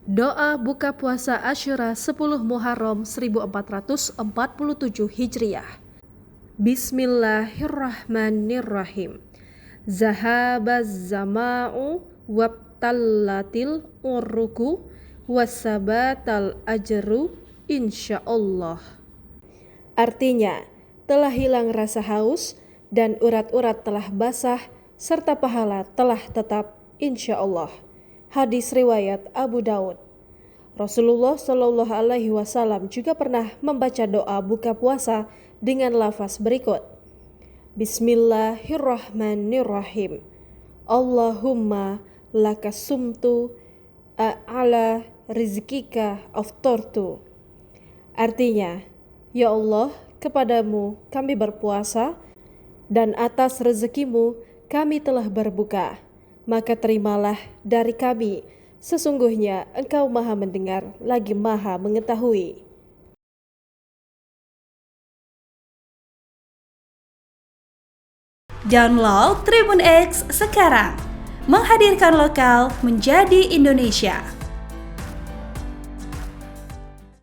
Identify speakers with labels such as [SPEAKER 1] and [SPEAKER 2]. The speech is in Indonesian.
[SPEAKER 1] Doa buka puasa Asyura 10 Muharram 1447 Hijriah. Bismillahirrahmanirrahim. Zahabaz zama'u wabtallatil urruku wasabatal ajru insyaallah. Artinya, telah hilang rasa haus dan urat-urat telah basah serta pahala telah tetap insyaallah. Hadis riwayat Abu Daud. Rasulullah Shallallahu Alaihi Wasallam juga pernah membaca doa buka puasa dengan lafaz berikut: Bismillahirrahmanirrahim. Allahumma lakasumtu ala rizkika aftartu. Artinya, ya Allah, kepadamu kami berpuasa dan atas rezekimu kami telah berbuka. Maka terimalah dari kami, sesungguhnya Engkau Maha Mendengar lagi Maha Mengetahui.
[SPEAKER 2] Download Tribun X sekarang, menghadirkan lokal menjadi Indonesia.